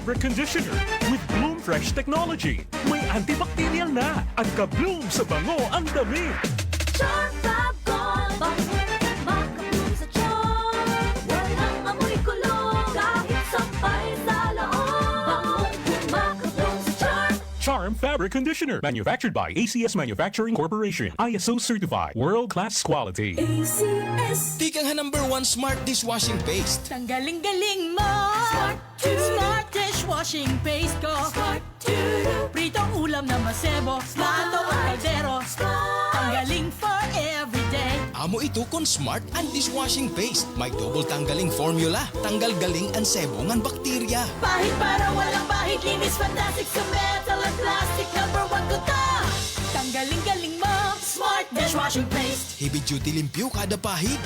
Fabric Conditioner with Bloom Fresh Technology. May antibacterial na at ka-bloom sa bango ang damit. Charm Fab Gold. Makabloom sa charm. Walang amoy kulong. Kahit sabay sa loob. Makabloom sa charm. Charm Fabric Conditioner. Manufactured by ACS Manufacturing Corporation. ISO certified. World-class quality. ACS. Tika nga #1 smart dishwashing paste. Tanggaling-galing mo! Smart to Smart dishwashing paste ko! Smart to Pritong ulam na masebo, plato at kaldero. Tanggaling for everyday. Amo ito kon smart and dishwashing paste. May double tanggaling formula. Tanggal galing ang sebo ng bakterya. Pahit para walang pahit, linis fantastic sa metal at plastic. #1 ko to! Tanggaling-galing mo! Smart dishwashing paste. Heavy duty limpyo kada pahid.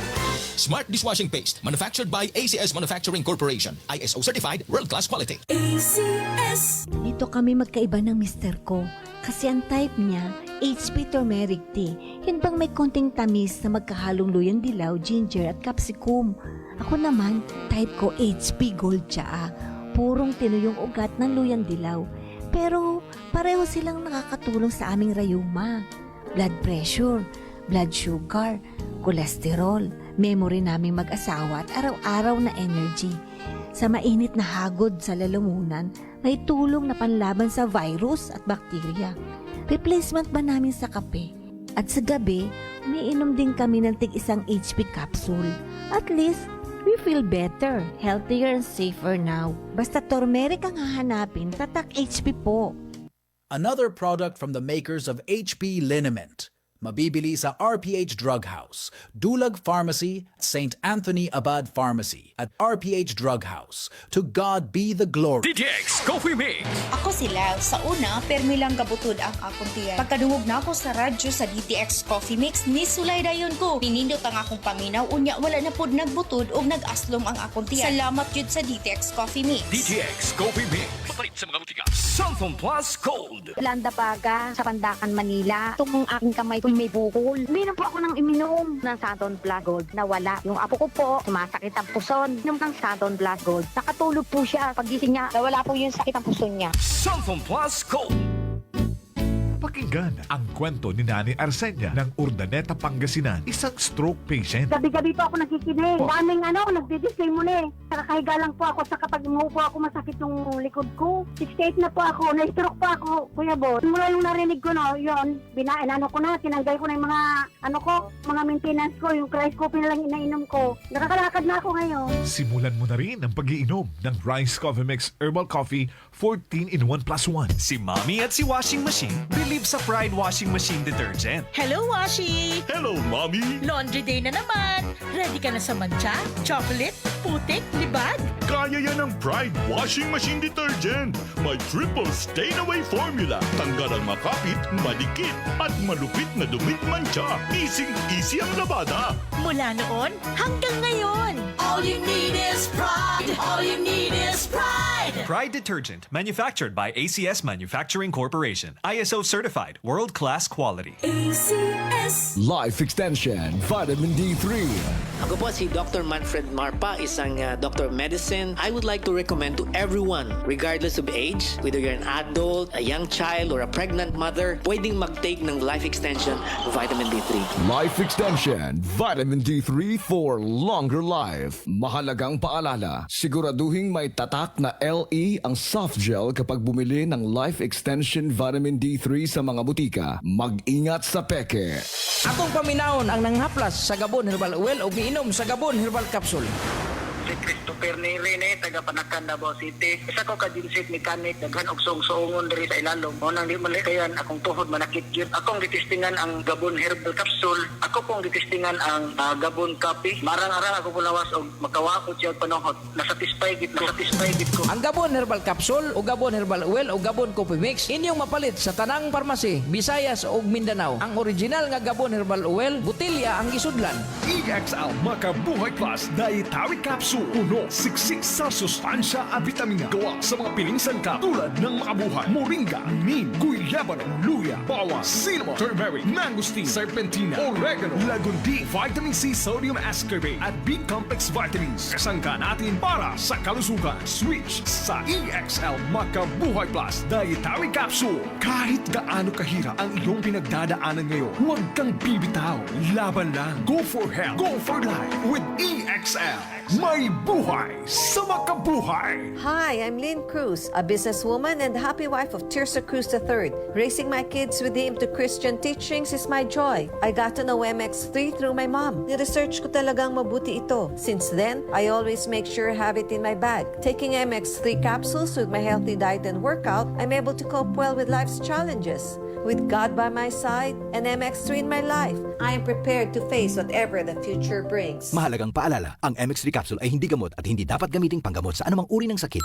Smart dishwashing paste. Manufactured by ACS Manufacturing Corporation. ISO certified. World-class quality. ACS. Dito kami magkaiba ng mister ko. Kasi ang type niya, HP turmeric tea. Yun bang may konting tamis na magkahalong luyang dilaw, ginger at capsicum. Ako naman, type ko HP gold tsaa. Purong tinuyong ugat ng luyang dilaw. Pero pareho silang nakakatulong sa aming rayuma. Blood pressure, blood sugar, cholesterol, memory naming mag-asawa at araw-araw na energy. Sa mainit na hagod sa lalamunan, may tulong na panlaban sa virus at bakterya. Replacement ba namin sa kape? At sa gabi, umiinom din kami ng tig-isang HP capsule. At least, we feel better, healthier and safer now. Basta turmeric ang hahanapin, tatak HP po. Another product from the makers of HP Liniment. Mabibili sa RPH Drug House, Dulag Pharmacy, St. Anthony Abad Pharmacy, at RPH Drug House. To God be the glory. DTX Coffee Mix. Ako sila, sa una, permi lang kabutod ang akong tiyan. Pagkadungog na ako sa radyo sa DTX Coffee Mix, ni sulay dayon ko. Pinindot ang akong paminaw, unya wala na pod nagbutod o nag-aslom ang akong tiyan. Salamat yun sa DTX Coffee Mix. DTX Coffee Mix. Papalit sa mga butika. Cellphone Plus Cold. Landa Paga sa Pandakan, Manila. Itong aking kamay ko'y may bukol. Uminom po ako ng iminom ng Saturn Plus Gold. Nawala. Yung apo ko po, sumasakit ang puson. Inom ng Saturn Plus Gold. Nakatulog po siya. Pagising niya, nawala po yung sakit ang puson niya. Cellphone Plus Cold. Pakinggan ang kwento ni Nani Arsenia ng Urdaneta, Pangasinan, isang stroke patient. Gabi-gabi po ako nakikinig. Daming nagdi-display muna eh. Nakakahiga lang po ako sa kapag umuupo ako masakit yung likod ko. 68 na po ako. Na-stroke po ako, Kuya Boss. Mula yung narinig ko yun, tinanggal ko na yung mga maintenance ko, yung rice coffee na lang inainom ko. Nakakalakad na ako ngayon. Simulan mo na rin ang pag-iinom ng Rice Coffee Mix Herbal Coffee 14-in-1+1. Si Mommy at si Washing Machine believe sa Pride Washing Machine Detergent. Hello, Washi! Hello, Mommy. Laundry day na naman! Ready ka na sa mancha, chocolate, putik, libag? Kaya yan ang Pride Washing Machine Detergent. May triple stain-away formula. Tanggal ang makapit, madikit, at malupit na dumit mancha. Easy ang labada. Mula noon hanggang ngayon. All you need is pride. All you need is pride. Pride Detergent, manufactured by ACS Manufacturing Corporation. ISO certified, world-class quality. ACS. Life Extension Vitamin D3. Ako po si Dr. Manfred Marpa, isang Dr. of Medicine. I would like to recommend to everyone, regardless of age, whether you're an adult, a young child, or a pregnant mother, pwedeng mag-take ng Life Extension Vitamin D3. Life Extension Vitamin D3 for longer life. Mahalagang paalala, siguraduhin may tatak na LE ang soft gel kapag bumili ng Life Extension Vitamin D3 sa mga butika. Mag-ingat sa peke. Atong paminawon ang nanghaplas sa Gabon Herbal Oil o giinom sa Gabon Herbal Capsule. Si Christopher Nirene, taga Panakan, Davao City. Isa ko ka-dinsit mechanic, daghan og song-songon diri sa ilalom. Mo nang di malikayan akong tuhod manakit yun. Akong gitistingan ang Gabon Herbal Capsule. Ako pong gitistingan ang Gabon Coffee. Marang-arang ako pulawas og makawakot siya panahon. Nasatisfy gid ko. Ang Gabon Herbal Capsule o Gabon Herbal Oil o Gabon Coffee Mix inyong mapalit sa tanang parmasi, Visayas ug Mindanao. Ang original nga Gabon Herbal Oil, butilya ang gisudlan. EXL Makabuhay Plus Dietary Capsule. Capsule. Puno, siksik sa sustansya at vitamina. Gawa sa mga piling sangkap tulad ng makabuhay, moringa, neem, guyabano, luya, bawang, cinnamon, turmeric, mangosteen, serpentina, oregano, lagundi, vitamin C, sodium ascorbate at B-complex vitamins. Kasangka natin para sa kalusugan. Switch sa EXL Makabuhay Plus Dietary Capsule. Kahit gaano kahirap ang iyong pinagdadaanan ngayon, huwag kang bibitaw. Laban lang. Go for health. Go for life with EXL. May buhay sa makabuhay. Hi, I'm Lynn Cruz, a businesswoman and happy wife of Tirsa Cruz III. Raising my kids with the aim to Christian teachings is my joy. I got to know MX3 through my mom. Ni-research ko talagang mabuti ito. Since then, I always make sure I have it in my bag. Taking MX3 capsules with my healthy diet and workout, I'm able to cope well with life's challenges. With God by my side and MX3 in my life, I am prepared to face whatever the future brings. Mahalagang paalala, ang MX3 capsule ay hindi gamot at hindi dapat gamiting panggamot sa anumang uri ng sakit.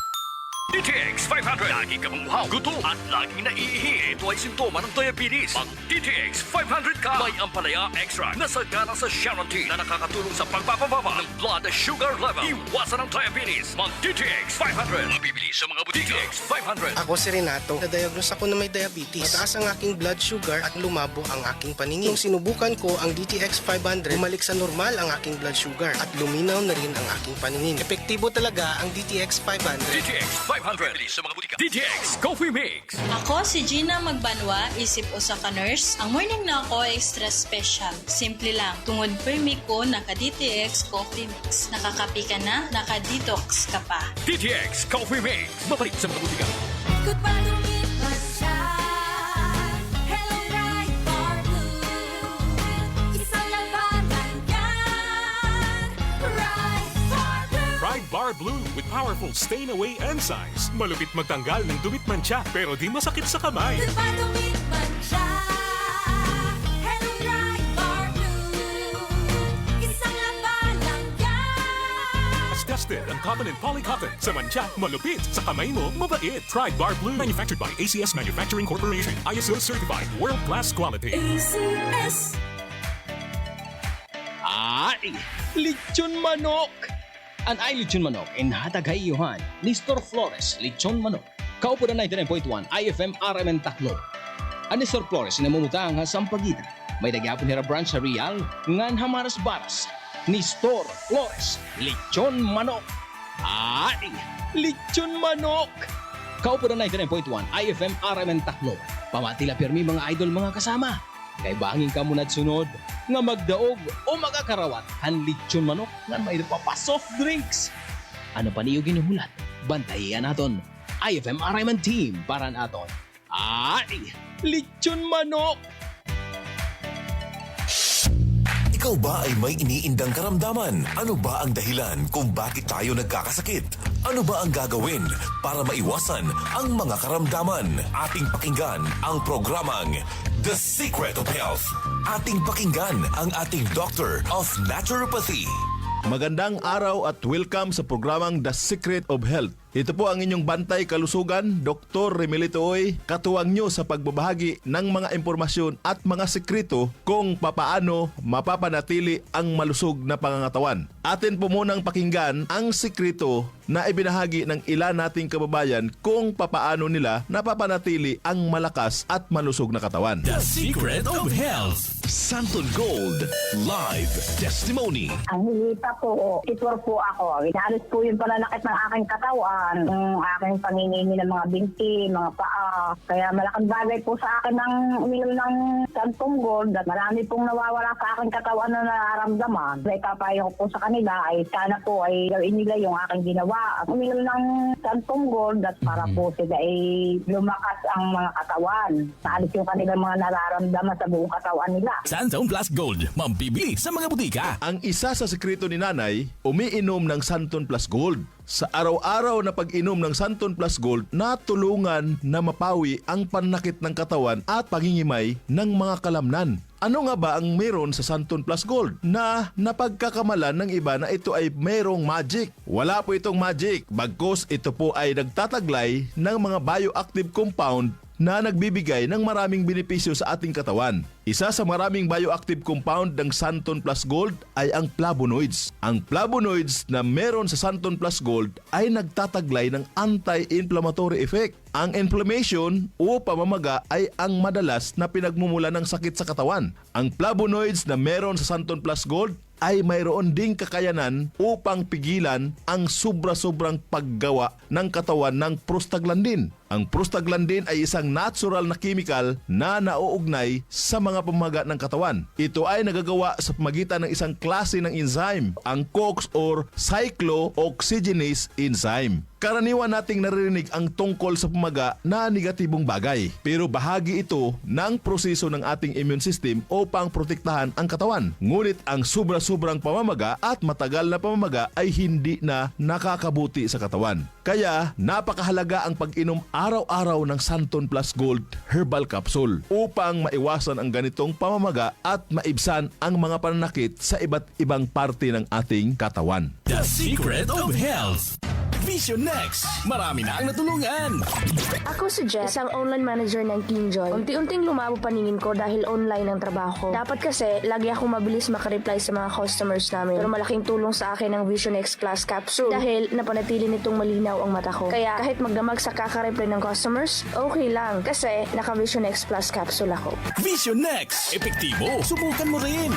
DTX 500. Lagi ka mong gutom at laging naiihi. Ito ay simptoma ng diabetes. Ang DTX 500 ka. May ampalaya extract na sagana sa Sharon Tea na nakakatulong sa pagpapababa ng blood sugar level. Iwasan ang diabetes. Mag DTX 500. Mabibili sa mga butika. DTX 500. Ako si Renato. Na-diagnose ako na may diabetes. Mataas ang aking blood sugar at lumabo ang aking paningin. Nung sinubukan ko ang DTX 500, bumalik sa normal ang aking blood sugar at luminaw na rin ang aking paningin. Epektibo talaga ang DTX 500. DTX 500. Sa mga butika. DTX Coffee Mix. Ako si Gina Magbanwa, isip usa ka nurse. Ang morning na ako extra special. Simple lang. Tungod permi ko naka-DTX Coffee Mix. Nakakapi ka na, naka-detox ka pa. DTX Coffee Mix. Mabalik sa mga butika. Ikot pa lumipas siya. Hello, Bright Bar Blue. Isang labanan yan. Bright Bar Blue. Pride Bar Blue with powerful stain-away enzymes. Malupit magtanggal ng dumit mancha pero di masakit sa kamay. Ikot pa lumipas siya. Hello, Bright Bar Blue. Isang labanan yan. As tested ang cotton and polycotton. Sa mancha, malupit. Sa kamay mo, mabait. Pride Bar Blue. Manufactured by ACS Manufacturing Corporation. ISO certified. World-class quality. ACS. Ay! Lechon manok! An ay lechon manok in hatagayuhan ni Nestor Flores Lechon Manok. Kaupo na 99.1 IFM RMN Tacloban. Ang Nestor Flores na mamutang sa Sampaguita. May nagyapon hira branch sa Real ngan Hamaras Baras. Nestor Flores Lechon Manok. Ay! Lechon manok! Kaupo na 99.1 IFM RMN Tacloban. Pamatila pirmi mga idol mga kasama. Kay bangin ka muna sunod nga magdaog o magakarawat ang lechon manok nga may pa soft drinks. Ano pa niyo ginuhulat? Bantayan naton. IFM RMN Team para naton. Ay! Lechon manok! Ikaw ba ay may iniindang karamdaman? Ano ba ang dahilan kung bakit tayo nagkakasakit? Ano ba ang gagawin para maiwasan ang mga karamdaman? Ating pakinggan ang programang The Secret of Health. Ating pakinggan ang ating Doctor of Naturopathy. Magandang araw at welcome sa programang The Secret of Health. Ito po ang inyong bantay kalusugan, Dr. Remelito Oy, katuwang nyo sa pagbabahagi ng mga impormasyon at mga sekreto kung papaano mapapanatili ang malusog na pangangatawan. Atin po munang pakinggan ang sekreto na ibinahagi ng ilan nating kababayan kung papaano nila napapanatili ang malakas at malusog na katawan. The Secret of Health. Santon Gold Live Testimony. Ang hilita po, titor po ako. Inalis po yung pananakit ng aking katawan, ng aking panginimi ng mga binti, mga paa. Kaya malaking bagay po sa akin ng uminom ng Santong Gold at marami pong nawawala sa aking katawan na nararamdaman. Kaya ipapayo ko po sa kanila ay sana po ay gawin nila yung aking ginawa. Uminom ng Santong Gold at para po sila ay lumakas ang mga katawan. Naalis yung kanilang mga nararamdaman sa buong katawan nila. Santon Plus Gold, mambibili sa mga butika. Ang isa sa sekreto ni Nanay, umiinom ng Santon Plus Gold. Sa araw-araw na pag-inom ng Santon Plus Gold, natulungan na mapawi ang pananakit ng katawan at pangingimay ng mga kalamnan. Ano nga ba ang meron sa Santon Plus Gold na napagkakamalan ng iba na ito ay merong magic? Wala po itong magic, bagkus ito po ay nagtataglay ng mga bioactive compound na nagbibigay ng maraming benepisyo sa ating katawan. Isa sa maraming bioactive compound ng Santon Plus Gold ay ang flavonoids. Ang flavonoids na meron sa Santon Plus Gold ay nagtataglay ng anti-inflammatory effect. Ang inflammation o pamamaga ay ang madalas na pinagmumula ng sakit sa katawan. Ang flavonoids na meron sa Santon Plus Gold ay mayroon ding kakayanan upang pigilan ang sobra-sobrang paggawa ng katawan ng prostaglandin. Ang prostaglandin ay isang natural na chemical na nauugnay sa mga pamamaga ng katawan. Ito ay nagagawa sa pamagitan ng isang klase ng enzyme, ang COX or cyclooxygenase enzyme. Karaniwan nating naririnig ang tungkol sa pamaga na negatibong bagay, pero bahagi ito ng proseso ng ating immune system upang protektahan ang katawan. Ngunit ang sobra-sobrang pamamaga at matagal na pamamaga ay hindi na nakakabuti sa katawan. Kaya napakahalaga ang pag-inom araw-araw ng Santon Plus Gold Herbal Capsule upang maiwasan ang ganitong pamamaga at maibsan ang mga pananakit sa iba't ibang parte ng ating katawan. The Secret of Health. Vision Next. Marami na ang natulungan. Ako si Jet, isang online manager ng TeenJoy. Unti-unting lumabo paningin ko dahil online ang trabaho ko. Dapat kasi, lagi akong mabilis makareply sa mga customers namin. Pero malaking tulong sa akin ang Vision X Plus Capsule dahil napanatili nitong malinaw ang mata ko. Kaya kahit magdamag sa kakareply ng customers, okay lang kasi naka Vision X Plus Capsule ako. Vision Next. Epektibo. Subukan mo rin.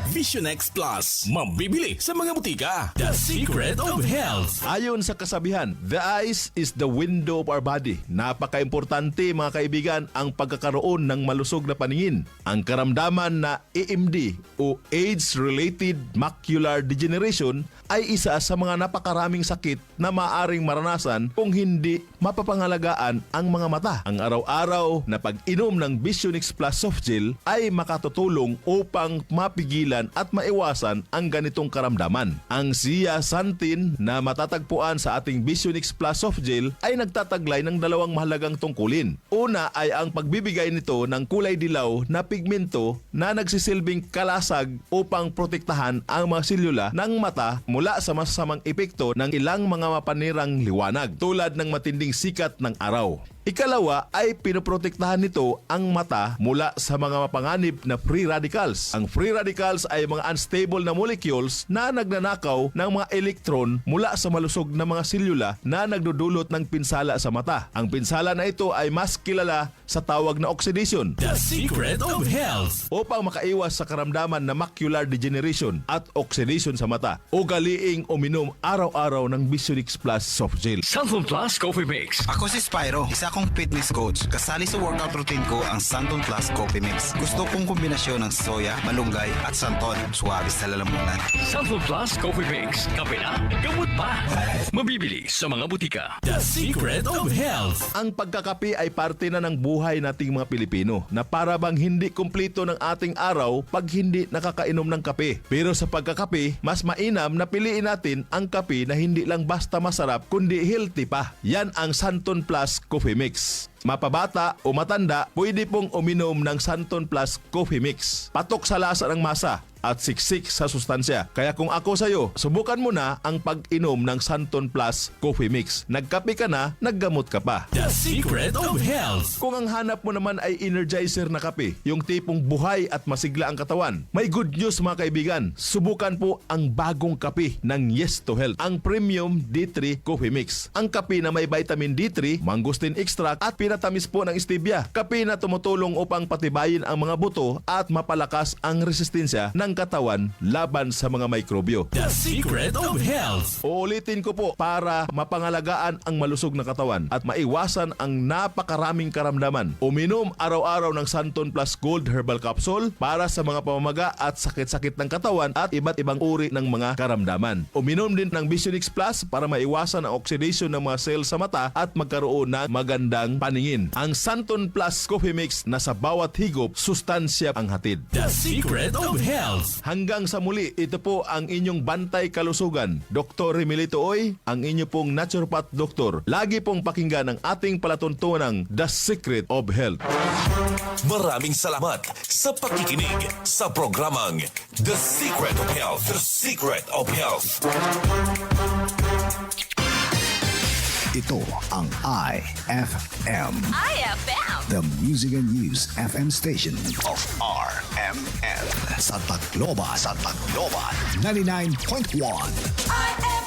Vision X Plus. Mabibili sa mga butika. The Secret of Health. Ayon sa kasabihan, the eyes is the window of our body. Napaka-importante mga kaibigan ang pagkakaroon ng malusog na paningin. Ang karamdaman na AMD o Age-Related Macular Degeneration ay isa sa mga napakaraming sakit na maaaring maranasan kung hindi mapapangalagaan ang mga mata. Ang araw-araw na pag-inom ng Vision X Plus Soft Gel ay makatutulong upang mapigilan at maiwasan ang ganitong karamdaman. Ang zeaxanthin na matatagpuan sa ating Vision X Plus Soft Gel ay nagtataglay ng dalawang mahalagang tungkulin. Una ay ang pagbibigay nito ng kulay dilaw na pigmento na nagsisilbing kalasag upang protektahan ang mga selula ng mata mula sa masasamang epekto ng ilang mga mapanirang liwanag tulad ng matinding sikat ng araw. Ikalawa ay pinoprotektahan nito ang mata mula sa mga mapanganib na free radicals. Ang free radicals ay mga unstable na molecules na nagnanakaw ng mga electron mula sa malusog na mga selula na nagdudulot ng pinsala sa mata. Ang pinsala na ito ay mas kilala sa tawag na oxidation. The Secret of Health. Upang makaiwas sa karamdaman na macular degeneration at oxidation sa mata, ugaliing uminom araw-araw ng Vision X Plus Soft Gel. Santon Plus Coffee Mix. Ako si Spyro, isa akong fitness coach. Kasali sa workout routine ko ang Santon Plus Coffee Mix. Gusto kong kombinasyon ng soya, malunggay at santon. Suwabe sa lalamunan. Santon Plus Coffee Mix. Kape na, gamot pa. Mabibili sa mga butika. The Secret of Health. Ang pagkakape ay parte na ng buhay nating mga Pilipino na para bang hindi kumpleto ng ating araw pag hindi nakakainom ng kape. Pero sa pagkakape, mas mainam na piliin natin ang kape na hindi lang basta masarap kundi healthy pa. Yan ang Santon Plus Coffee Mix. Mapabata o matanda, pwede pong uminom ng Santon Plus Coffee Mix. Patok sa lasa ng masa at siksik sa sustansya. Kaya kung ako sa'yo, subukan mo na ang pag-inom ng Santon Plus Coffee Mix. Nagkape ka na, naggamot ka pa. The Secret of Health. Kung ang hanap mo naman ay energizer na kape, yung tipong buhay at masigla ang katawan, may good news mga kaibigan. Subukan po ang bagong kape ng Yes to Health, ang Premium D3 Coffee Mix. Ang kape na may vitamin D3, mangosteen extract at pinatamis po ng stevia. Kape na tumutulong upang patibayin ang mga buto at mapalakas ang resistensya ng katawan laban sa mga mikrobyo. The Secret of Health. Uulitin ko po para mapangalagaan ang malusog na katawan at maiwasan ang napakaraming karamdaman. Uminom araw-araw ng Santon Plus Gold Herbal Capsule para sa mga pamamaga at sakit-sakit ng katawan at iba't ibang uri ng mga karamdaman. Uminom din ng Vision X Plus para maiwasan ang oxidation ng mga cells sa mata at magkaroon ng magandang paningin. Ang Santon Plus Coffee Mix na sa bawat higop, sustansya ang hatid. The Secret of Health. Hanggang sa muli, ito po ang inyong bantay kalusugan. Dr. Remilito Oy, ang inyo pong naturopath doktor. Lagi pong pakinggan ang ating palatuntunang The Secret of Health. Maraming salamat sa pakikinig sa programang The Secret of Health. The Secret of Health. Ito ang IFM. IFM. The Music and News FM station of RMN. Sa Tacloban. 99.1. IFM.